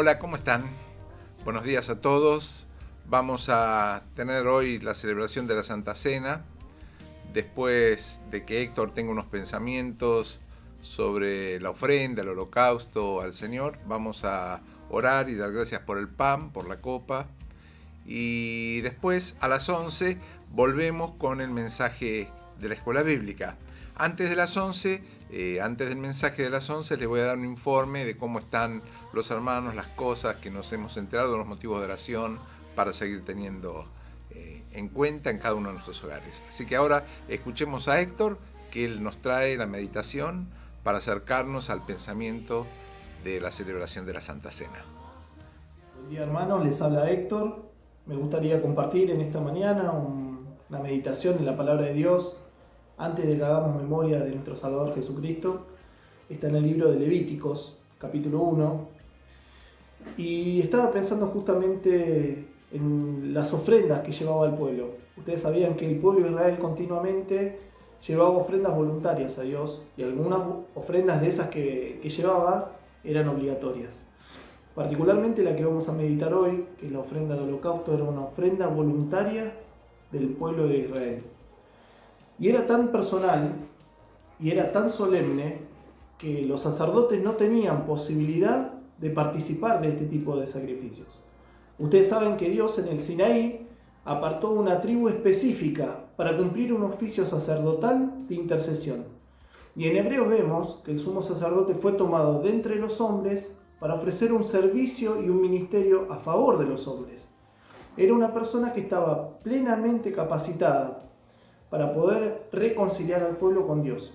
Hola, ¿cómo están? Buenos días a todos. Vamos a tener hoy la celebración de la Santa Cena. Después de que Héctor tenga unos pensamientos sobre la ofrenda, el holocausto al Señor, vamos a orar y dar gracias por el pan, por la copa. Y después, a las 11, volvemos con el mensaje de la escuela bíblica. Antes de las 11, antes del mensaje de las 11, les voy a dar un informe de cómo están los hermanos, las cosas que nos hemos enterado, los motivos de oración para seguir teniendo en cuenta en cada uno de nuestros hogares. Así que ahora escuchemos a Héctor, que él nos trae la meditación para acercarnos al pensamiento de la celebración de la Santa Cena. Buen día, hermanos, les habla Héctor. Me gustaría compartir en esta mañana una meditación en la palabra de Dios antes de que hagamos memoria de nuestro Salvador Jesucristo. Está en el libro de Levíticos, capítulo 1. Y estaba pensando justamente en las ofrendas que llevaba el pueblo. Ustedes sabían que el pueblo de Israel continuamente llevaba ofrendas voluntarias a Dios, y algunas ofrendas de esas que llevaba eran obligatorias. Particularmente la que vamos a meditar hoy, que es la ofrenda de holocausto, era una ofrenda voluntaria del pueblo de Israel. Y era tan personal y era tan solemne que los sacerdotes no tenían posibilidad de participar de este tipo de sacrificios. Ustedes saben que Dios en el Sinaí apartó una tribu específica para cumplir un oficio sacerdotal de intercesión. Y en Hebreos vemos que el sumo sacerdote fue tomado de entre los hombres para ofrecer un servicio y un ministerio a favor de los hombres. Era una persona que estaba plenamente capacitada para poder reconciliar al pueblo con Dios.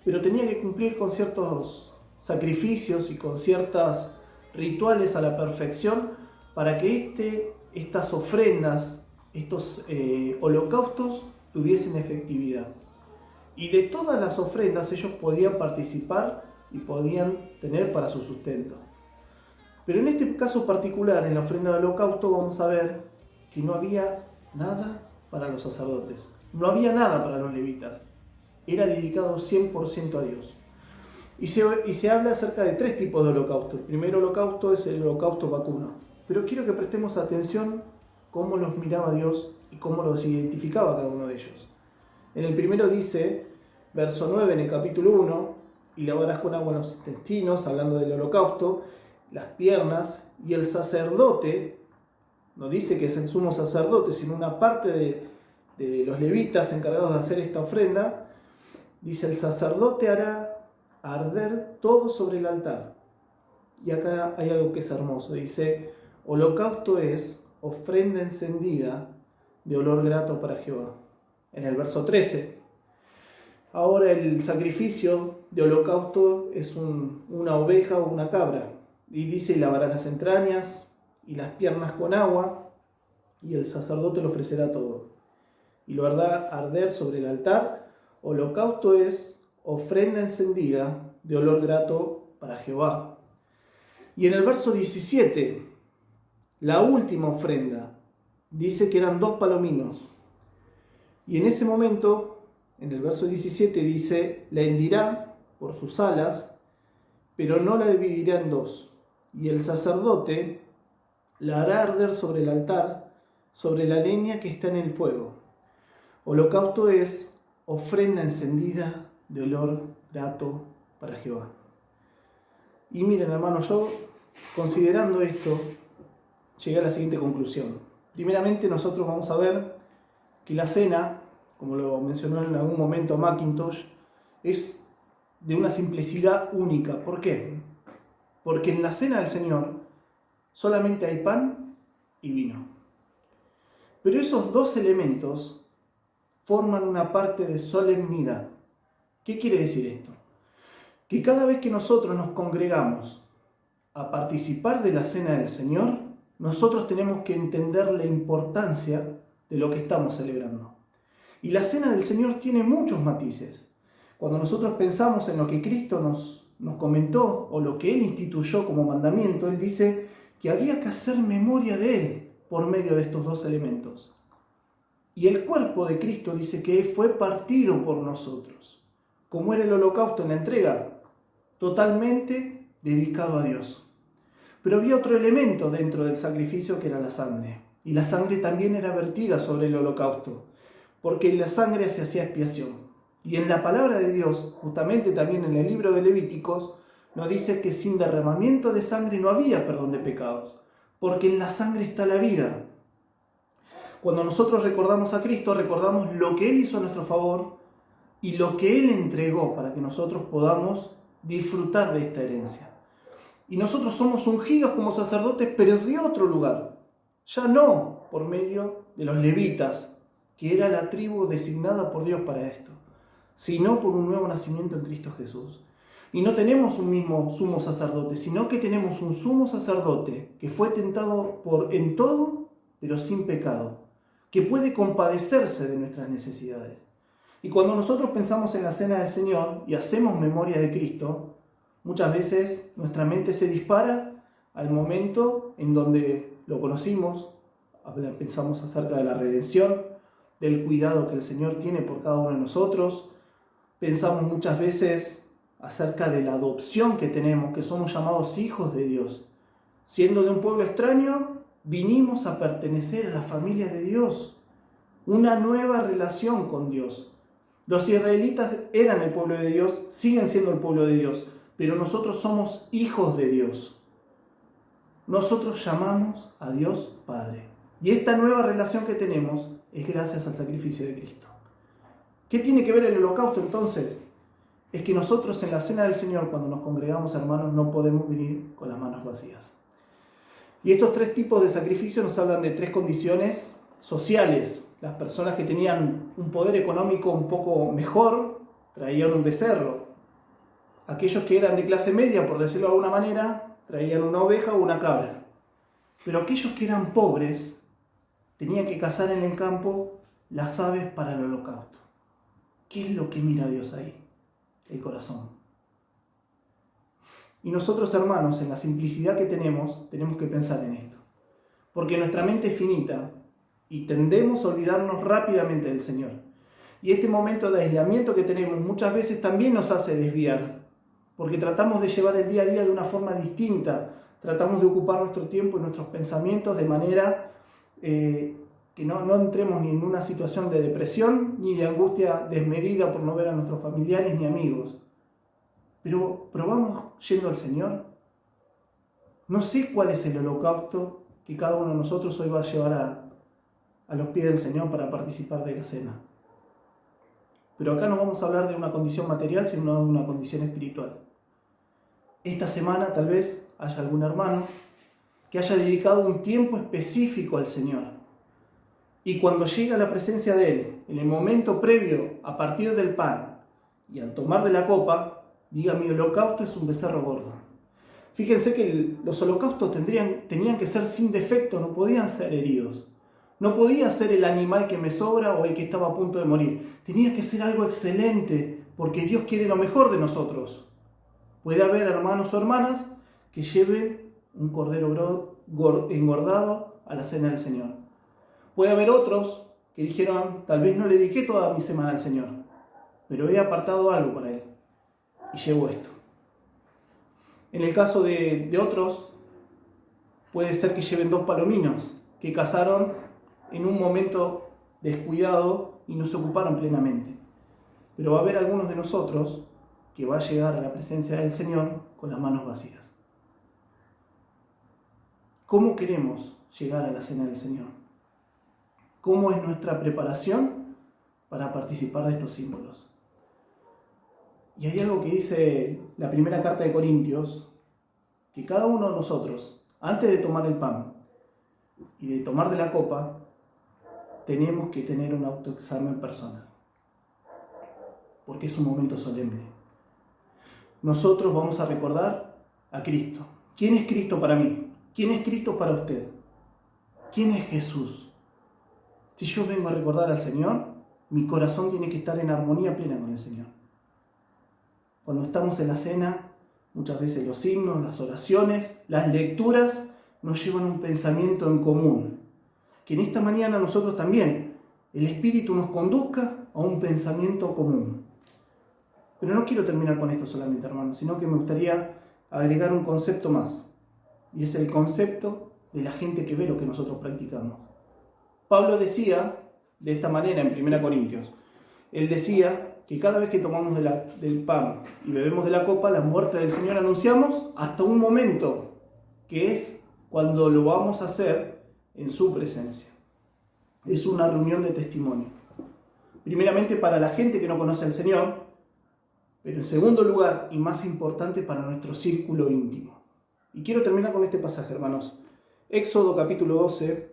Pero tenía que cumplir con ciertos sacrificios y con ciertos rituales a la perfección para que estas ofrendas, estos holocaustos tuviesen efectividad. Y de todas las ofrendas ellos podían participar y podían tener para su sustento. Pero en este caso particular, en la ofrenda de holocausto, vamos a ver que no había nada para los sacerdotes, no había nada para los levitas, era dedicado 100% a Dios. Y se habla acerca de tres tipos de holocausto. El primer holocausto es el holocausto vacuno, pero quiero que prestemos atención cómo los miraba Dios y cómo los identificaba cada uno de ellos. En el primero dice, verso 9 en el capítulo 1, y lavarás con agua los intestinos, hablando del holocausto, las piernas, y el sacerdote, no dice que es el sumo sacerdote, sino una parte de los levitas encargados de hacer esta ofrenda, dice, el sacerdote hará arder todo sobre el altar. Y acá hay algo que es hermoso, dice, holocausto es ofrenda encendida de olor grato para Jehová. En el verso 13, ahora el sacrificio de holocausto es una oveja o una cabra. Y dice, y lavarás las entrañas y las piernas con agua, y el sacerdote le ofrecerá todo. Y lo hará arder sobre el altar. Holocausto es ofrenda encendida de olor grato para Jehová. Y en el verso 17, la última ofrenda, dice que eran 2 palominos. Y en ese momento, en el verso 17 dice, la hendirá por sus alas, pero no la dividirá en 2. Y el sacerdote la hará arder sobre el altar, sobre la leña que está en el fuego. Holocausto es ofrenda encendida de olor grato para Jehová. Y miren, hermanos, yo considerando esto, llegué a la siguiente conclusión. Primeramente, nosotros vamos a ver que la cena, como lo mencionó en algún momento Mackintosh, es de una simplicidad única. ¿Por qué? Porque en la cena del Señor solamente hay pan y vino. Pero esos dos elementos forman una parte de solemnidad. ¿Qué quiere decir esto? Que cada vez que nosotros nos congregamos a participar de la cena del Señor, nosotros tenemos que entender la importancia de lo que estamos celebrando. Y la cena del Señor tiene muchos matices. Cuando nosotros pensamos en lo que Cristo nos comentó o lo que Él instituyó como mandamiento, Él dice que había que hacer memoria de Él por medio de estos dos elementos. Y el cuerpo de Cristo dice que fue partido por nosotros. ¿Cómo era el holocausto en la entrega? Totalmente dedicado a Dios. Pero había otro elemento dentro del sacrificio que era la sangre. Y la sangre también era vertida sobre el holocausto, porque en la sangre se hacía expiación. Y en la palabra de Dios, justamente también en el libro de Levíticos, nos dice que sin derramamiento de sangre no había perdón de pecados, porque en la sangre está la vida. Cuando nosotros recordamos a Cristo, recordamos lo que Él hizo a nuestro favor y lo que Él entregó para que nosotros podamos disfrutar de esta herencia. Y nosotros somos ungidos como sacerdotes, pero de otro lugar. Ya no por medio de los levitas, que era la tribu designada por Dios para esto, sino por un nuevo nacimiento en Cristo Jesús. Y no tenemos un mismo sumo sacerdote, sino que tenemos un sumo sacerdote que fue tentado en todo, pero sin pecado, que puede compadecerse de nuestras necesidades. Y cuando nosotros pensamos en la cena del Señor y hacemos memoria de Cristo, muchas veces nuestra mente se dispara al momento en donde lo conocimos, pensamos acerca de la redención, del cuidado que el Señor tiene por cada uno de nosotros, pensamos muchas veces acerca de la adopción que tenemos, que somos llamados hijos de Dios. Siendo de un pueblo extraño, vinimos a pertenecer a la familia de Dios, una nueva relación con Dios. Los israelitas eran el pueblo de Dios, siguen siendo el pueblo de Dios, pero nosotros somos hijos de Dios. Nosotros llamamos a Dios Padre. Y esta nueva relación que tenemos es gracias al sacrificio de Cristo. ¿Qué tiene que ver el holocausto entonces? Es que nosotros en la cena del Señor, cuando nos congregamos, hermanos, no podemos venir con las manos vacías. Y estos tres tipos de sacrificios nos hablan de tres condiciones sociales. Las personas que tenían un poder económico un poco mejor traían un becerro. Aquellos que eran de clase media, por decirlo de alguna manera, traían una oveja o una cabra. Pero aquellos que eran pobres tenían que cazar en el campo las aves para el holocausto. ¿Qué es lo que mira Dios ahí? El corazón. Y nosotros, hermanos, en la simplicidad que tenemos que pensar en esto. Porque nuestra mente es finita y tendemos a olvidarnos rápidamente del Señor. Y este momento de aislamiento que tenemos muchas veces también nos hace desviar. Porque tratamos de llevar el día a día de una forma distinta. Tratamos de ocupar nuestro tiempo y nuestros pensamientos de manera que no entremos ni en una situación de depresión ni de angustia desmedida por no ver a nuestros familiares ni amigos. Pero probamos yendo al Señor. No sé cuál es el holocausto que cada uno de nosotros hoy va a llevar a los pies del Señor para participar de la cena. Pero acá no vamos a hablar de una condición material, sino de una condición espiritual. Esta semana tal vez haya algún hermano que haya dedicado un tiempo específico al Señor. Y cuando llega a la presencia de Él, en el momento previo a partir del pan y al tomar de la copa, diga: mi holocausto es un becerro gordo. Fíjense que los holocaustos tenían que ser sin defecto, no podían ser heridos. No podía ser el animal que me sobra o el que estaba a punto de morir. Tenía que ser algo excelente, porque Dios quiere lo mejor de nosotros. Puede haber hermanos o hermanas que lleven un cordero engordado a la cena del Señor. Puede haber otros que dijeron: tal vez no le dediqué toda mi semana al Señor, pero he apartado algo para Él y llevo esto. En el caso de otros, puede ser que lleven 2 palominos que cazaron en un momento descuidado y no se ocuparon plenamente. Pero va a haber algunos de nosotros que va a llegar a la presencia del Señor con las manos vacías. ¿Cómo queremos llegar a la cena del Señor? ¿Cómo es nuestra preparación para participar de estos símbolos? Y hay algo que dice la primera carta de Corintios, que cada uno de nosotros, antes de tomar el pan y de tomar de la copa, tenemos que tener un autoexamen personal, porque es un momento solemne. Nosotros vamos a recordar a Cristo. ¿Quién es Cristo para mí? ¿Quién es Cristo para usted? ¿Quién es Jesús? Si yo vengo a recordar al Señor, mi corazón tiene que estar en armonía plena con el Señor. Cuando estamos en la cena, muchas veces los himnos, las oraciones, las lecturas nos llevan a un pensamiento en común. Que en esta mañana nosotros también, el Espíritu nos conduzca a un pensamiento común. Pero no quiero terminar con esto solamente, hermanos, sino que me gustaría agregar un concepto más. y es el concepto de la gente que ve lo que nosotros practicamos. Pablo decía de esta manera en 1 Corintios, él decía que cada vez que tomamos del pan y bebemos de la copa, la muerte del Señor anunciamos hasta un momento, que es cuando lo vamos a hacer en su presencia. Es una reunión de testimonio. Primeramente para la gente que no conoce al Señor, pero en segundo lugar y más importante para nuestro círculo íntimo. Y quiero terminar con este pasaje, hermanos. Éxodo capítulo 12.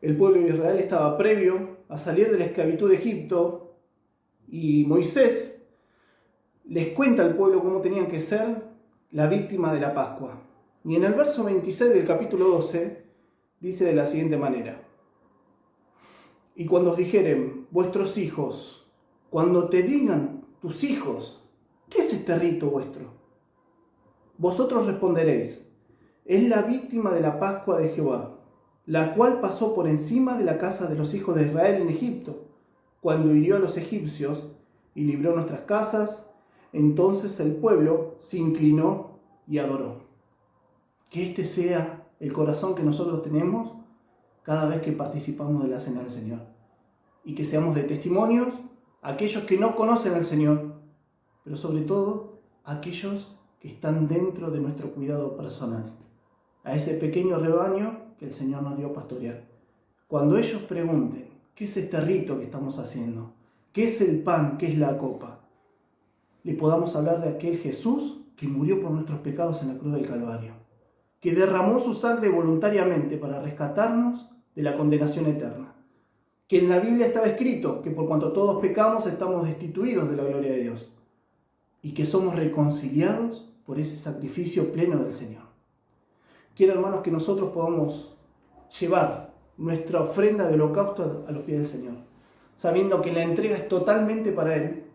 El pueblo de Israel estaba previo a salir de la esclavitud de Egipto y Moisés les cuenta al pueblo cómo tenían que ser la víctima de la Pascua. Y en el verso 26 del capítulo 12 dice de la siguiente manera: y cuando os dijeren vuestros hijos, cuando te digan tus hijos, ¿qué es este rito vuestro? Vosotros responderéis: es la víctima de la Pascua de Jehová, la cual pasó por encima de la casa de los hijos de Israel en Egipto, cuando hirió a los egipcios y libró nuestras casas. Entonces el pueblo se inclinó y adoró. Que este sea el corazón que nosotros tenemos cada vez que participamos de la cena del Señor. Y que seamos de testimonios a aquellos que no conocen al Señor, pero sobre todo a aquellos que están dentro de nuestro cuidado personal. A ese pequeño rebaño que el Señor nos dio a pastorear. Cuando ellos pregunten, ¿qué es este rito que estamos haciendo? ¿Qué es el pan? ¿Qué es la copa? Le podamos hablar de aquel Jesús que murió por nuestros pecados en la cruz del Calvario, que derramó su sangre voluntariamente para rescatarnos de la condenación eterna, que en la Biblia estaba escrito que por cuanto todos pecamos estamos destituidos de la gloria de Dios y que somos reconciliados por ese sacrificio pleno del Señor. Quiero, hermanos, que nosotros podamos llevar nuestra ofrenda de holocausto a los pies del Señor, sabiendo que la entrega es totalmente para Él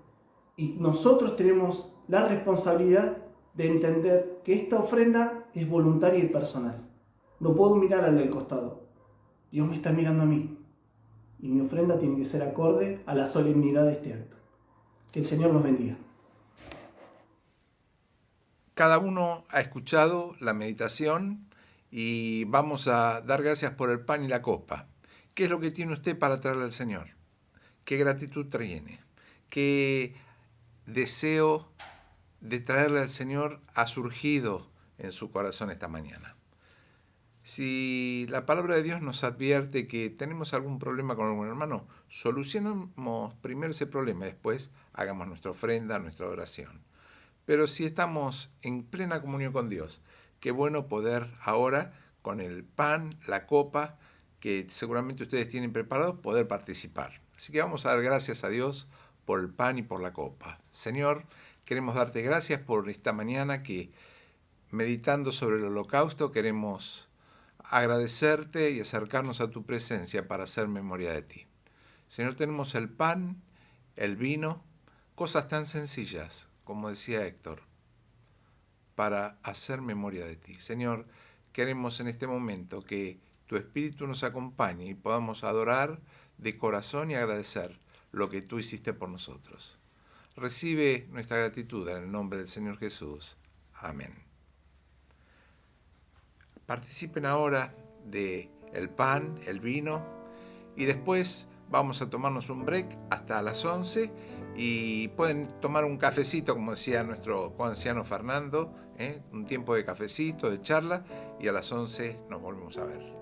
y nosotros tenemos la responsabilidad de entender que esta ofrenda es voluntaria y personal. No puedo mirar al del costado. Dios me está mirando a mí y mi ofrenda tiene que ser acorde a la solemnidad de este acto. Que el Señor nos bendiga. Cada uno ha escuchado la meditación y vamos a dar gracias por el pan y la copa. ¿Qué es lo que tiene usted para traerle al Señor? ¿Qué gratitud tiene? ¿Qué deseo de traerle al Señor ha surgido en su corazón esta mañana? Si la palabra de Dios nos advierte que tenemos algún problema con algún hermano, solucionemos primero ese problema, después hagamos nuestra ofrenda, nuestra oración. Pero si estamos en plena comunión con Dios, qué bueno poder ahora, con el pan, la copa, que seguramente ustedes tienen preparados, poder participar. Así que vamos a dar gracias a Dios por el pan y por la copa. Señor, queremos darte gracias por esta mañana que, meditando sobre el holocausto, queremos agradecerte y acercarnos a tu presencia para hacer memoria de ti. Señor, tenemos el pan, el vino, cosas tan sencillas, como decía Héctor, para hacer memoria de ti. Señor, queremos en este momento que tu Espíritu nos acompañe y podamos adorar de corazón y agradecer lo que tú hiciste por nosotros. Recibe nuestra gratitud en el nombre del Señor Jesús. Amén. Participen ahora del pan, el vino, y después vamos a tomarnos un break hasta las 11 y pueden tomar un cafecito, como decía nuestro coanciano Fernando, un tiempo de cafecito, de charla, y a las 11 nos volvemos a ver.